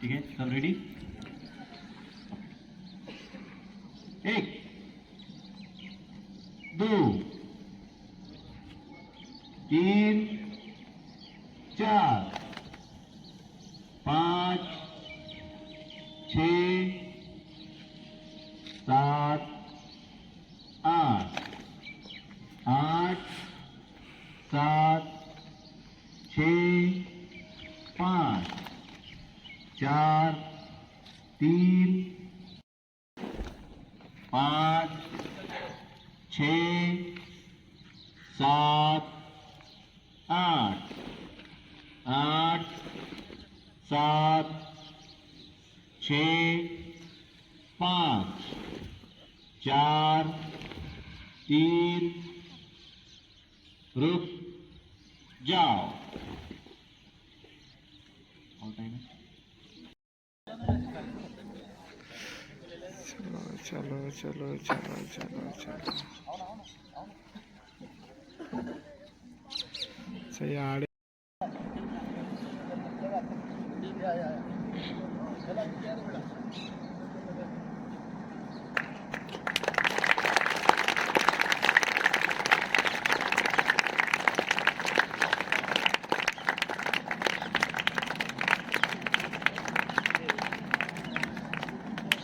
ठीक है, सब रेडी? 1 2 3 4 5 6 7 8 8 7 6 5 4 3 5 6 7 8 8 7 6 5 4 3 रुक जाओ। चलो चलो चलो चलो चलो सही आड़े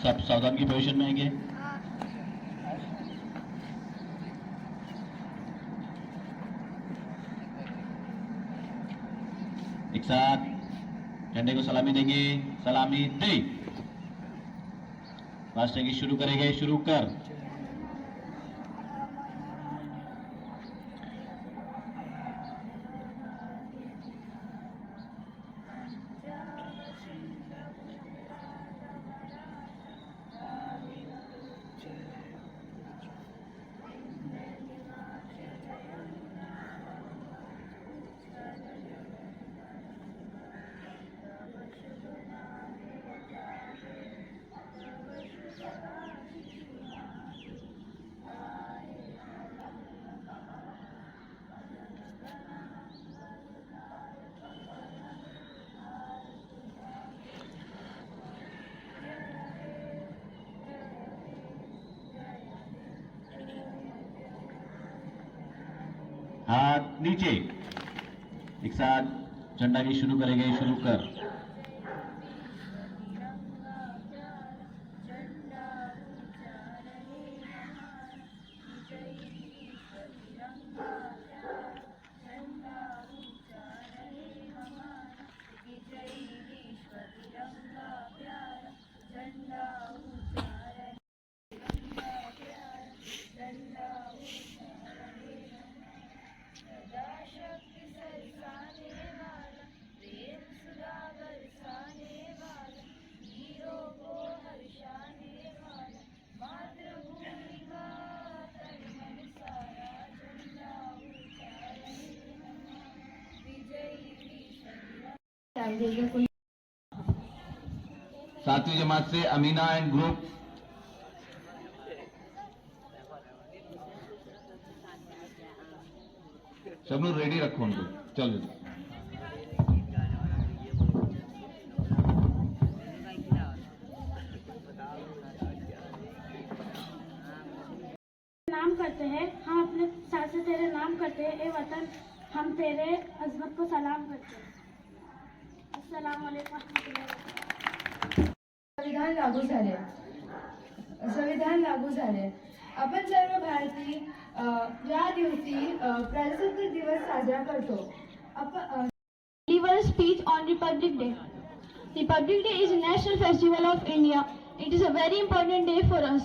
सब सावधान की पोजीशन में आएंगे। एक साथ झंडे को सलामी देंगे। सलामी दे। राष्ट्र की शुरू करेंगे। शुरू कर। हाथ नीचे। एक साथ झंडा की शुरू करेंगे। शुरू कर। सातवीं जमात से अमीना एंड ग्रुप। सब लोग रेडी रखो उनको। चलो नाम करते हैं। हम अपने साथ से तेरे नाम करते हैं। ए वतन, हम तेरे अजमत को सलाम करते हैं। अस्सलाम वालेकुम। संविधान लागू झाले। आपण सर्व भारतीय या दिवशी प्रजासत्ताक दिवस साजरा करतो। Deliver a speech on Republic Day. Republic Day is a national festival of India. It is a very important day for us.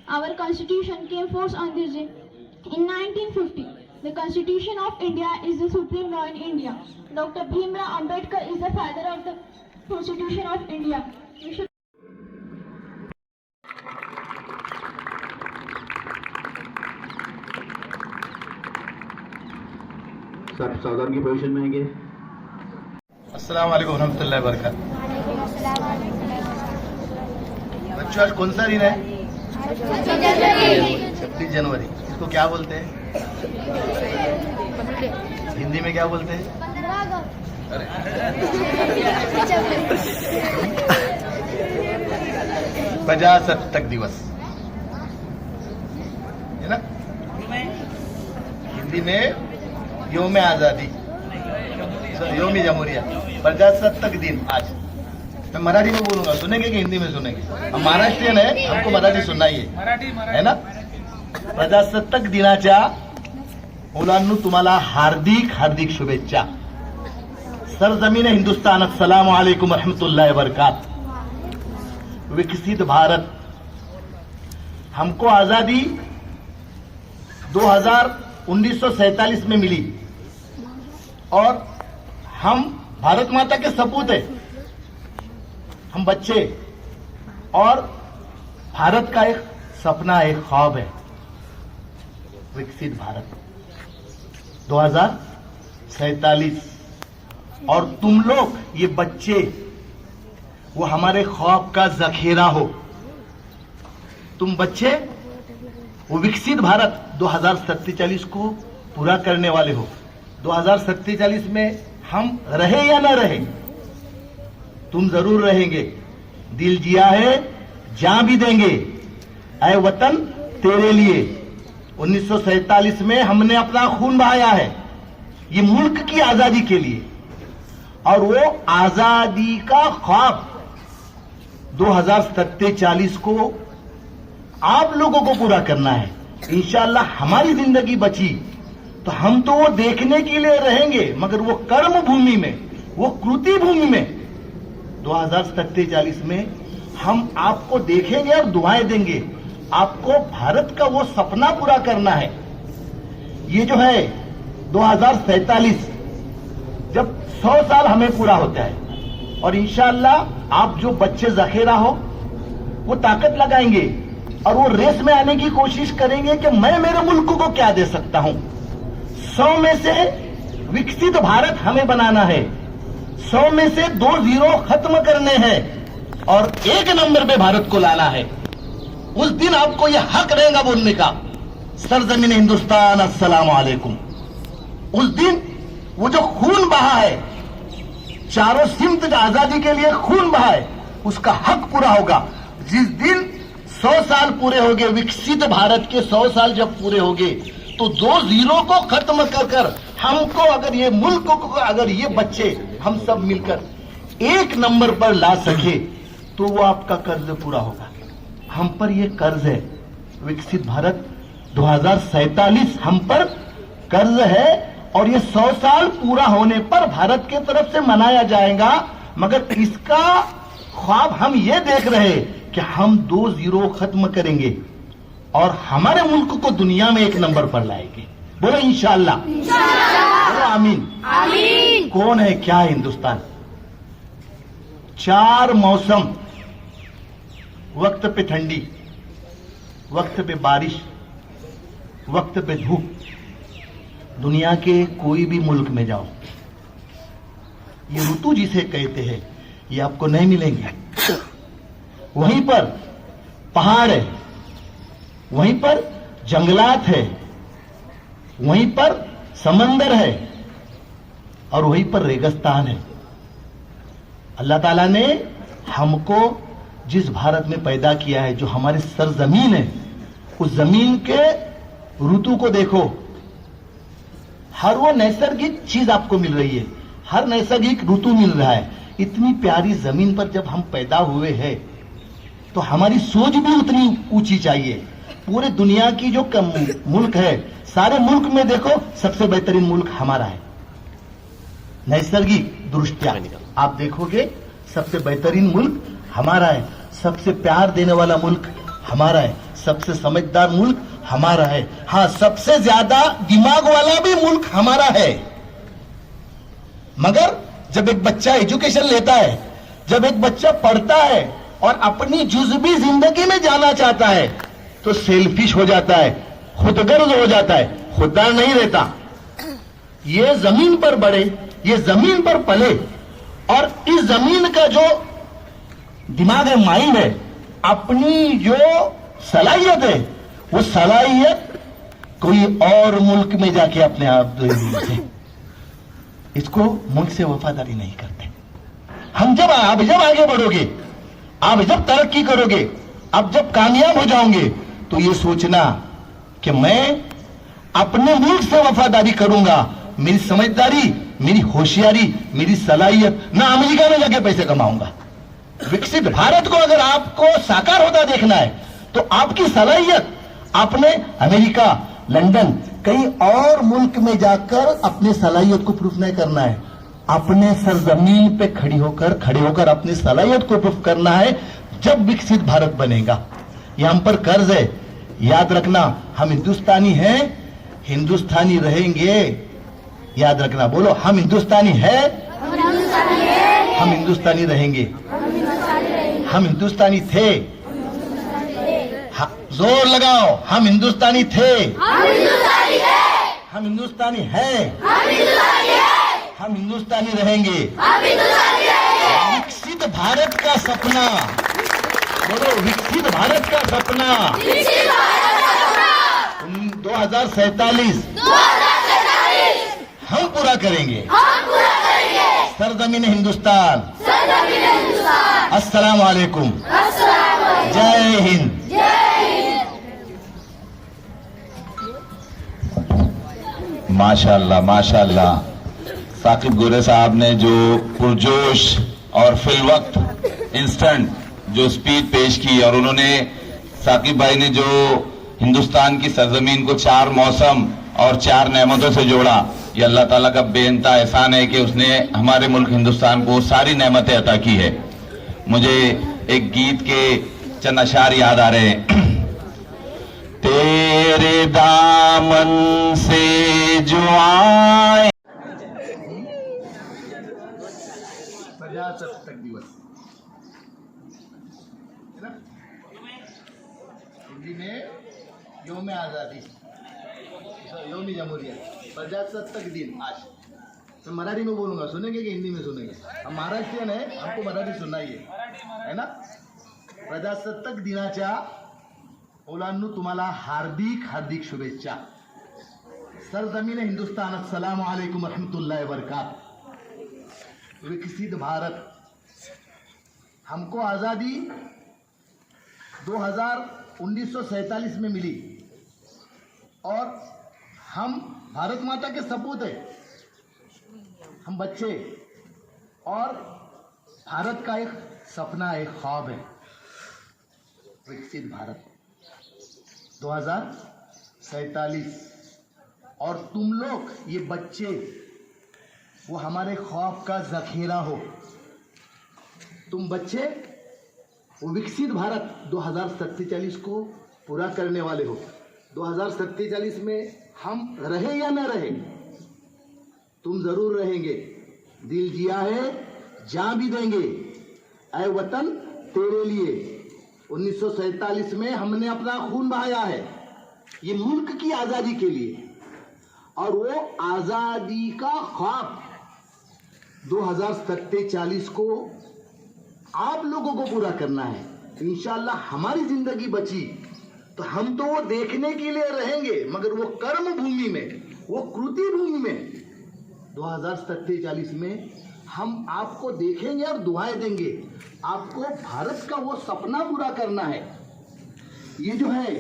Our constitution came forth on this day in 1950. The Constitution of India is the supreme law in India. Dr. Bhimrao Ambedkar is the father of the Constitution of India. We should सब सावधान की position में आएंगे। अस्सलाम वालेकुम रहमतुल्लाहि व बरकातहू। बच्चों आज कौन सा दिन है? 26 जनवरी। इसको क्या बोलते हैं? हिंदी में क्या बोलते हैं? अरे प्रजासत्ताक दिवस है ना, हिंदी में योम आजादी, योम जमहूरिया, प्रजासत्ताक दिन आज। मैं मराठी में बोलूंगा, सुनेंगे कि हिंदी में सुनेंगे? हम महाराष्ट्रीयन है, हमको मराठी सुनना ही है ना। प्रजासत्ताक दिनाच्या मुलांनो तुम्हाला हार्दिक हार्दिक शुभेच्छा। सरजमीन हिंदुस्तान, अस्सलाम वालेकुम रहमतुल्लाहि व बरकातहू। विकसित भारत, हमको आजादी 1947 में मिली और हम भारत माता के सपूत हैं, हम बच्चे, और भारत का एक सपना, एक ख्वाब है, विकसित भारत 2047। और तुम लोग ये बच्चे, वो हमारे ख्वाब का जखीरा हो। तुम बच्चे वो विकसित भारत 2047 को पूरा करने वाले हो। 2047 में हम रहे या न रहे, तुम जरूर रहेंगे। दिल जिया है, जान भी देंगे, ऐ वतन तेरे लिए। 1947 में हमने अपना खून बहाया है ये मुल्क की आजादी के लिए, और वो आजादी का ख्वाब 2047 को आप लोगों को पूरा करना है। इंशाअल्लाह हमारी जिंदगी बची तो हम तो वो देखने के लिए रहेंगे, मगर वो कर्म भूमि में, वो कृति भूमि में 2047 में हम आपको देखेंगे और दुआएं देंगे। आपको भारत का वो सपना पूरा करना है। ये जो है 2047, जब 100 साल हमें पूरा होता है, और इंशाअल्लाह आप जो बच्चे जखेरा हो वो ताकत लगाएंगे और वो रेस में आने की कोशिश करेंगे कि मैं मेरे मुल्क को क्या दे सकता हूं। 100 में से विकसित भारत हमें बनाना है, 100 में से 2 जीरो खत्म करने हैं और 1 नंबर पे भारत को लाना है। उस दिन आपको यह हक रहेगा बोलने का, सरजमीन हिंदुस्तान, अस्सलाम वालेकुम। उस दिन वो जो खून बहा है, चारों सिमत आजादी के लिए खून बहा है, उसका हक पूरा होगा। जिस दिन 100 साल पूरे हो गए, विकसित भारत के 100 साल जब पूरे हो गए, तो 2 जीरो को खत्म कर हमको, अगर ये मुल्क को, अगर ये बच्चे हम सब मिलकर 1 नंबर पर ला सके तो वो आपका कर्ज पूरा होगा। हम पर ये कर्ज है, विकसित भारत 2047 हम पर कर्ज है, और ये 100 साल पूरा होने पर भारत के तरफ से मनाया जाएगा। मगर इसका ख्वाब हम ये देख रहे कि हम 2 जीरो खत्म करेंगे और हमारे मुल्क को दुनिया में 1 नंबर पर लाएंगे। बोलो इंशाअल्लाह, बोलो आमीन। आमीन। कौन है, क्या है हिंदुस्तान? 4 मौसम, वक्त पे ठंडी, वक्त पे बारिश, वक्त पे धूप। दुनिया के कोई भी मुल्क में जाओ, ये ऋतु जिसे कहते हैं ये आपको नहीं मिलेंगे। वहीं पर पहाड़ है, वहीं पर जंगलात है, वहीं पर समंदर है, और वहीं पर रेगिस्तान है। अल्लाह ताला ने हमको जिस भारत में पैदा किया है, जो हमारी सरजमीन है, उस जमीन के ऋतु को देखो, हर वो नैसर्गिक चीज आपको मिल रही है, हर नैसर्गिक ऋतु मिल रहा है। इतनी प्यारी जमीन पर जब हम पैदा हुए हैं तो हमारी सोच भी उतनी ऊंची चाहिए। पूरे दुनिया की जो मुल्क है, सारे मुल्क में देखो सबसे बेहतरीन मुल्क हमारा है। नैसर्गिक दृष्टिया आप देखोगे सबसे बेहतरीन मुल्क हमारा है, सबसे प्यार देने वाला मुल्क हमारा है, सबसे समझदार मुल्क हमारा है। हाँ, सबसे ज्यादा दिमाग वाला भी मुल्क हमारा है। मगर जब एक बच्चा एजुकेशन लेता है, जब एक बच्चा पढ़ता है और अपनी जुज़बी जिंदगी में जाना चाहता है, तो सेल्फिश हो जाता है, खुदगर्ज हो जाता है, खुददार नहीं रहता। ये जमीन पर बढ़े, ये जमीन पर पले, और इस जमीन का जो दिमाग है, माइंड है, अपनी जो सलाहियत है, वो सलाहियत कोई और मुल्क में जाके अपने आप दे दीजिए। इसको मुल्क से वफादारी नहीं करते। हम जब आप जब आगे बढ़ोगे, आप जब तरक्की करोगे, अब जब कामयाब हो जाओगे तो ये सोचना कि मैं अपने मुल्क से वफादारी करूंगा। मेरी समझदारी, मेरी होशियारी, मेरी सलाहियत, ना अमेरिका में जाके पैसे कमाऊंगा। विकसित भारत को अगर आपको साकार होता देखना है तो आपकी सलाहियत आपने अमेरिका, लंदन, कहीं और मुल्क में जाकर अपने सलाहियत को प्रूफ नहीं करना है। अपने सरजमीन पे खड़े होकर अपनी सलाहियत को प्रूफ करना है। जब विकसित भारत बनेगा, ये हम पर कर्ज है। याद रखना, हम हिंदुस्तानी हैं, हिंदुस्तानी रहेंगे। याद रखना, बोलो, हम हिंदुस्तानी हैं, हम हिंदुस्तानी रहेंगे। हम हिंदुस्तानी थे, जोर लगाओ, हम हिंदुस्तानी थे, हम हिंदुस्तानी हैं, हम हिंदुस्तानी रहेंगे। विकसित भारत का सपना, बोलो, विकसित भारत का सपना 2047 हम पूरा करेंगे। सरजमीन हिंदुस्तान। अस्सलाम वालेकुम। जय हिंद। माशाल्लाह माशाल्लाह। साकिब गोरे साहब ने जो पुरजोश और फिल वक्त इंस्टेंट जो स्पीच पेश की, और उन्होंने, साकिब भाई ने जो हिंदुस्तान की सरजमीन को 4 मौसम और 4 नेमतों से जोड़ा, ये अल्लाह ताला का बेइंतहा एहसान है कि उसने हमारे मुल्क हिंदुस्तान को सारी नेमतें अता की है। मुझे एक गीत के चंद अशार याद आ रहे हैं। तेरे दामन से जो आए। प्रजासत्ताक दिवस हिंदी में योम आजादी, योम जमहूरियत, प्रजासत्ताक दिन आज। तो मराठी में बोलूंगा, सुनेंगे कि हिंदी में सुनेंगे? हम महाराष्ट्रीयन है, हमको मराठी सुनाइए, है ना? प्रजासत्ताक दिनाच्या मुलांनो तुम्हाला हार्दिक हार्दिक शुभेच्छा। सरजमीन हिंदुस्तान, अस्सलाम वालेकुम रहमतुल्लाहि व बरकातहू। विकसित भारत, हमको आज़ादी 1947 में मिली और हम भारत माता के सपूत है, हम बच्चे, और भारत का एक सपना, एक ख्वाब है, विकसित भारत 2047। और तुम लोग, ये बच्चे, वो हमारे ख्वाब का जखीरा हो। तुम बच्चे वो विकसित भारत 2047 को पूरा करने वाले हो। 2047 में हम रहे या न रहे, तुम जरूर रहेंगे। दिल जिया है, जान भी देंगे। ऐ वतन तेरे लिए 1947 में हमने अपना खून बहाया है, ये मुल्क की आजादी के लिए, और वो आजादी का ख्वाब 2047 को आप लोगों को पूरा करना है। इंशाअल्लाह हमारी जिंदगी बची तो हम तो वो देखने के लिए रहेंगे, मगर वो कर्म भूमि में, वो कृति भूमि में 2047 में हम आपको देखेंगे और दुआएं देंगे। आपको भारत का वो सपना पूरा करना है। ये जो है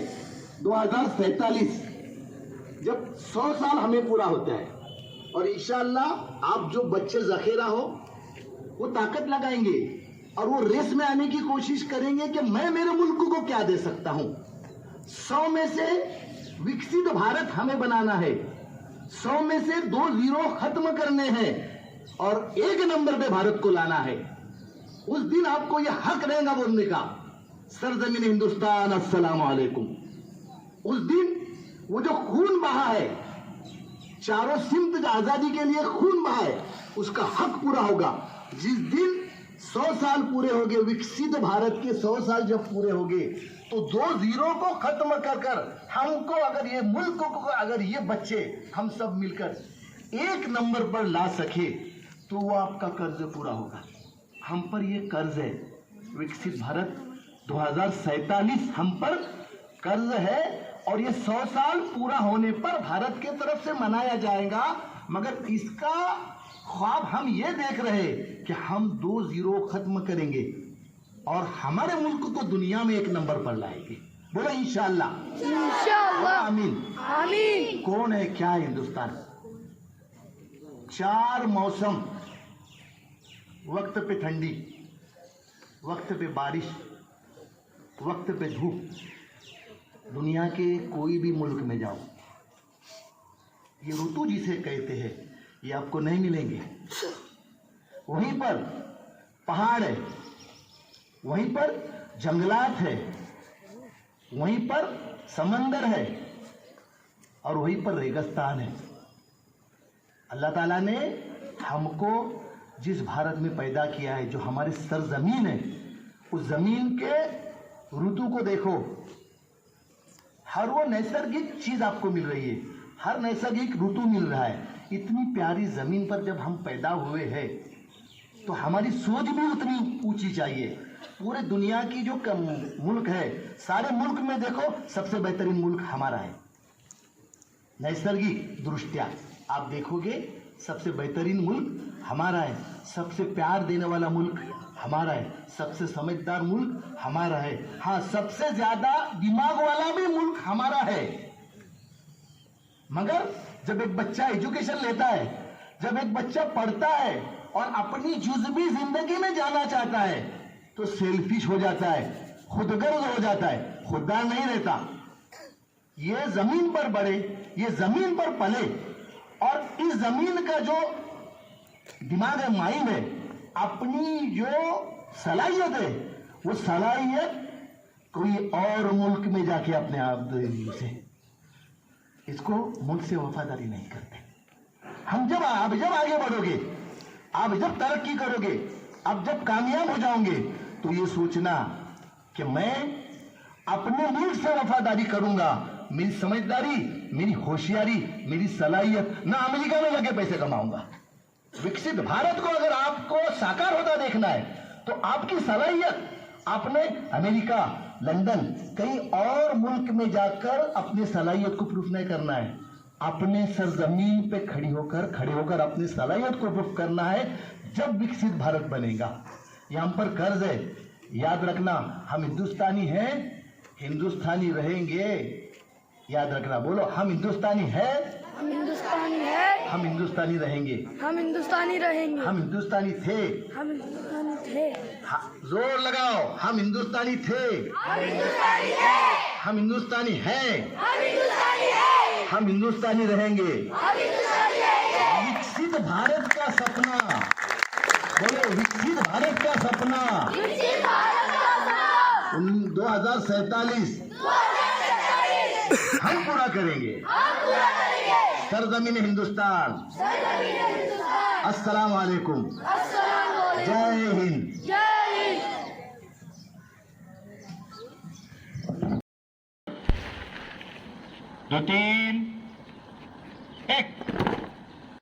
2047, जब 100 साल हमें पूरा होता है, और इंशाअल्लाह आप जो बच्चे जखेरा हो वो ताकत लगाएंगे और वो रेस में आने की कोशिश करेंगे कि मैं मेरे मुल्क को क्या दे सकता हूं। 100 में से विकसित भारत हमें बनाना है, 100 में से 2 जीरो खत्म करने हैं और 1 नंबर पे भारत को लाना है। उस दिन आपको यह हक रहेगा बोलने का, सरजमीन हिंदुस्तान, अस्सलाम वालेकुम। उस दिन वो जो खून बहा है, चारों सिमत आजादी के लिए खून बहा है, उसका हक पूरा होगा। जिस दिन 100 साल पूरे हो गए, विकसित भारत के 100 साल जब पूरे हो गए, तो 2 जीरो को खत्म कर कर हमको, अगर ये मुल्क को, अगर ये बच्चे हम सब मिलकर 1 नंबर पर ला सके तो वो आपका कर्ज पूरा होगा। हम पर ये कर्ज है, विकसित भारत 2047 हम पर कर्ज है, और ये 100 साल पूरा होने पर भारत के तरफ से मनाया जाएगा। मगर इसका ख्वाब हम ये देख रहे कि हम 2 जीरो खत्म करेंगे, और हमारे मुल्क को दुनिया में एक नंबर पर लाएंगे। बोलो इंशाअल्लाह। इंशाअल्लाह। आमीन आमीन। कौन है क्या है हिंदुस्तान? 4 मौसम, वक्त पे ठंडी, वक्त पे बारिश, वक्त पे धूप। दुनिया के कोई भी मुल्क में जाओ, ये ऋतु जिसे कहते हैं ये आपको नहीं मिलेंगे। वहीं पर पहाड़ है, वहीं पर जंगलात है, वहीं पर समंदर है और वहीं पर रेगिस्तान है। अल्लाह ताला ने हमको जिस भारत में पैदा किया है, जो हमारी सरजमीन है, उस जमीन के ऋतु को देखो। हर वो नैसर्गिक चीज आपको मिल रही है, हर नैसर्गिक ऋतु मिल रहा है। इतनी प्यारी जमीन पर जब हम पैदा हुए हैं तो हमारी सोच भी उतनी ऊंची चाहिए। पूरे दुनिया की जो मुल्क है, सारे मुल्क में देखो सबसे बेहतरीन मुल्क हमारा है। नैसर्गिक दृष्टिया आप देखोगे सबसे बेहतरीन मुल्क हमारा है। सबसे प्यार देने वाला मुल्क हमारा है। सबसे समझदार मुल्क हमारा है। हाँ, सबसे ज्यादा दिमाग वाला भी मुल्क हमारा है। मगर जब एक बच्चा एजुकेशन लेता है, जब एक बच्चा पढ़ता है और अपनी जुज़वी जिंदगी में जाना चाहता है, तो सेल्फिश हो जाता है, खुदगर्ज हो जाता है, खुददार नहीं रहता। ये जमीन पर बढ़े, ये जमीन पर पले और इस जमीन का जो दिमाग है, माइंड है, अपनी जो सलाहियत है, वो सलाहियत कोई और मुल्क में जाके अपने आप से इसको मुल्क से वफादारी नहीं करते। हम जब आगे बढ़ोगे, आप जब तरक्की करोगे, आप जब कामयाब हो जाओगे, तो ये सोचना कि मैं अपने मुल्क से वफादारी करूंगा। मेरी समझदारी, मेरी होशियारी, मेरी सलाहियत ना अमेरिका में जाके पैसे कमाऊंगा। विकसित भारत को अगर आपको साकार होता देखना है, तो आपकी सलाहियत आपने अमेरिका, लंदन, कहीं और मुल्क में जाकर अपनी सलाहियत को प्रूफ नहीं करना है। अपने सरजमीन पे खड़े होकर अपनी सलाहियत को प्रूफ करना है। जब विकसित भारत बनेगा, ये हम पर कर्ज है। याद रखना, हम हिंदुस्तानी हैं, हिंदुस्तानी रहेंगे। याद रखना, बोलो, हम हिंदुस्तानी है, हम हिंदुस्तानी है, हम हिंदुस्तानी रहेंगे, हम हिंदुस्तानी रहेंगे, हम हिंदुस्तानी थे, हम हिंदुस्तानी थे। जोर लगाओ, हम हिंदुस्तानी थे, हम हिंदुस्तानी है, हम हिंदुस्तानी हैं, हम हिंदुस्तानी है, हम हिंदुस्तानी रहेंगे। हम हिंदुस्तानी रहेंगे। विकसित भारत का सपना, बोलो, विकसित भारत का सपना, विकसित भारत का सपना 2047 हम पूरा करेंगे। सरजमीन हिंदुस्तान। अस्सलाम वालेकुम। जय हिंद। जय हिंद। 2 3 1